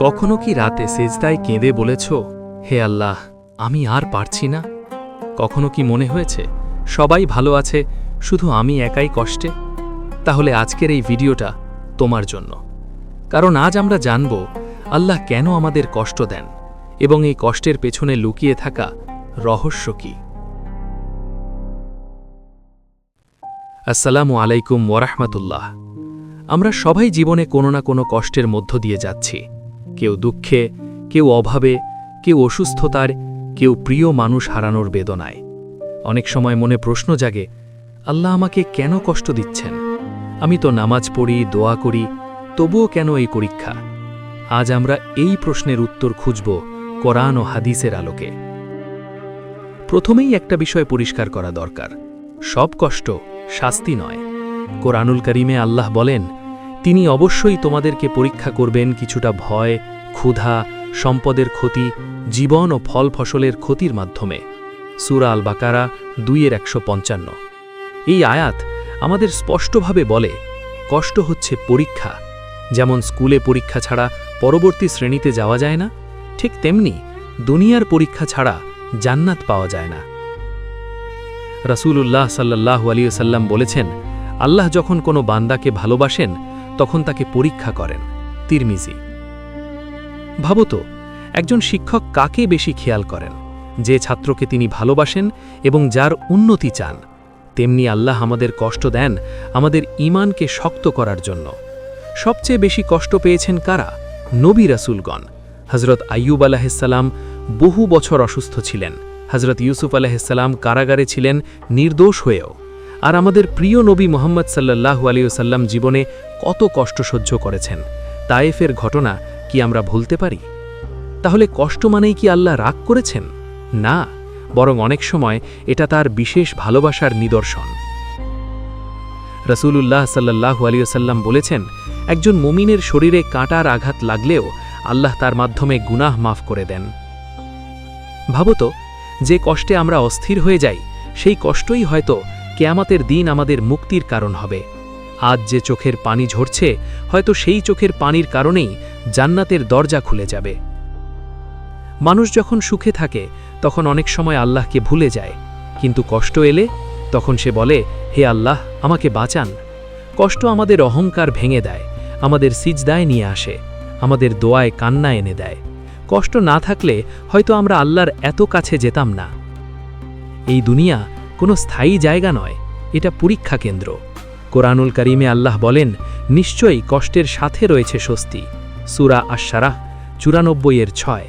কখনো কি রাতে সেজদায় কেঁদে বলেছ, হে আল্লাহ, আমি আর পারছি না? কখনো কি মনে হয়েছে সবাই ভালো আছে, শুধু আমি একাই কষ্টে? তাহলে আজকের এই ভিডিওটা তোমার জন্য। কারণ আজ আমরা জানব আল্লাহ কেন আমাদের কষ্ট দেন এবং এই কষ্টের পেছনে লুকিয়ে থাকা রহস্য কি। আসসালামু আলাইকুম ওয়ারাহমাতুল্লাহ। আমরা সবাই জীবনে কোনো না কোনো কষ্টের মধ্য দিয়ে যাচ্ছি। কেউ দুঃখে, কেউ অভাবে, কেউ অসুস্থতার, কেউ প্রিয় মানুষ হারানোর বেদনায়। অনেক সময় মনে প্রশ্ন জাগে, আল্লাহ আমাকে কেন কষ্ট দিচ্ছেন? আমি তো নামাজ পড়ি, দোয়া করি, তবুও কেন এই পরীক্ষা? আজ আমরা এই প্রশ্নের উত্তর খুঁজব কোরআন ও হাদিসের আলোকে। প্রথমেই একটা বিষয় পরিষ্কার করা দরকার, সব কষ্ট শাস্তি নয়। কোরআনুল কারীমে আল্লাহ বলেন, তিনি অবশ্যই তোমাদেরকে পরীক্ষা করবেন কিছুটা ভয়, ক্ষুধা, সম্পদের ক্ষতি, জীবন ও ফল ফসলের ক্ষতির মাধ্যমে। সূরা আল বাকারা 2:155। এই আয়াত আমাদের স্পষ্টভাবে বলে, কষ্ট হচ্ছে পরীক্ষা। যেমন স্কুলে পরীক্ষা ছাড়া পরবর্তী শ্রেণীতে যাওয়া যায় না, ঠিক তেমনি দুনিয়ার পরীক্ষা ছাড়া জান্নাত পাওয়া যায় না। রাসূলুল্লাহ সাল্লাল্লাহু আলাইহি ওয়াসাল্লাম বলেছেন, আল্লাহ যখন কোনো বান্দাকে ভালোবাসেন তখন তাকে পরীক্ষা করেন। তিরমিজি। ভাবো তো, একজন শিক্ষক কাকে বেশি খেয়াল করেন? যে ছাত্রকে তিনি ভালোবাসেন এবং যার উন্নতি চান। তেমনি আল্লাহ আমাদের কষ্ট দেন আমাদের ঈমানকে শক্ত করার জন্য। সবচেয়ে বেশি কষ্ট পেয়েছেন কারা? নবী রাসূলগণ। হযরত আইয়ুব আলাইহিসসালাম বহু বছর অসুস্থ ছিলেন। হযরত ইউসুফ আলাইহিসসালাম কারাগারে ছিলেন নির্দোষ হয়েও। আর আমাদের প্রিয় নবী মুহাম্মদ সাল্লাল্লাহু আলাইহি ওয়াসাল্লাম জীবনে কত কষ্ট সহ্য করেছেন। তায়েফের ঘটনা কি আমরা ভুলতে পারি? তাহলে কষ্ট মানেই কি আল্লাহ রাগ করেছেন? না, বরং অনেক সময় এটা তার বিশেষ ভালোবাসার নিদর্শন। রাসূলুল্লাহ সাল্লাল্লাহু আলাইহি ওয়াসাল্লাম বলেছেন, একজন মুমিনের শরীরে কাঁটার আঘাত লাগলেও আল্লাহ তার মাধ্যমে গুনাহ মাফ করে দেন। ভাবো তো, যে কষ্টে আমরা অস্থির হয়ে যাই, সেই কষ্টই হয়তো কিয়ামতের দিন আমাদের মুক্তির কারণ হবে। আজ যে চোখের পানি ঝরছে, হয়তো সেই চোখের পানির কারণেই জান্নাতের দরজা খুলে যাবে। মানুষ যখন সুখে থাকে তখন অনেক সময় আল্লাহকে ভুলে যায়, কিন্তু কষ্ট এলে তখন সে বলে, হে আল্লাহ, আমাকে বাঁচান। কষ্ট আমাদের অহংকার ভেঙে দেয়, আমাদের সিজদায় নিয়ে আসে, আমাদের দোয়ায় কান্না এনে দেয়। কষ্ট না থাকলে হয়তো আমরা আল্লাহর এত কাছে যেতাম না। এই দুনিয়া কোনো স্থায়ী জায়গা নয়, এটা পরীক্ষা কেন্দ্র। কোরআনুল কারীমে আল্লাহ বলেন, নিশ্চয়ই কষ্টের সাথে রয়েছে স্বস্তি। সূরা আশ-শারাহ 94:6।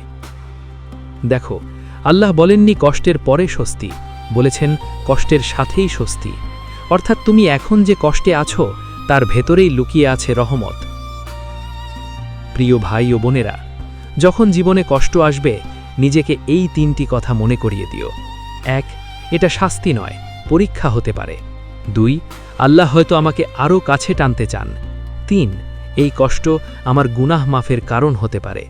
দেখো, আল্লাহ বলেননি কষ্টের পরে স্বস্তি, বলেছেন কষ্টের সাথেই স্বস্তি। অর্থাৎ তুমি এখন যে কষ্টে আছো তার ভেতরেই লুকিয়ে আছে রহমত। প্রিয় ভাই ও বোনেরা, যখন জীবনে কষ্ট আসবে নিজেকে এই 3টি কথা মনে করিয়ে দিও। 1. এটা শাস্তি নয়, পরীক্ষা হতে পারে। 2. আল্লাহ হয়তো আমাকে আরও কাছে টানতে চান। 3. এই কষ্ট আমার গুনাহ মাফের কারণ হতে পারে।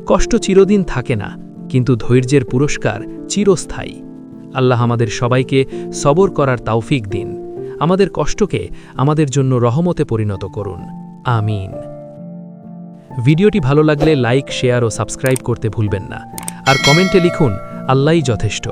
কষ্ট চিরদিন থাকে না, কিন্তু ধৈর্যের পুরস্কার চিরস্থায়ী। আল্লাহ আমাদের সবাইকে সবর করার তৌফিক দিন। আমাদের কষ্টকে আমাদের জন্য রহমতে পরিণত করুন। আমিন। ভিডিওটি ভালো লাগলে লাইক, শেয়ার ও সাবস্ক্রাইব করতে ভুলবেন না। আর কমেন্টে লিখুন, আল্লাহই যথেষ্ট।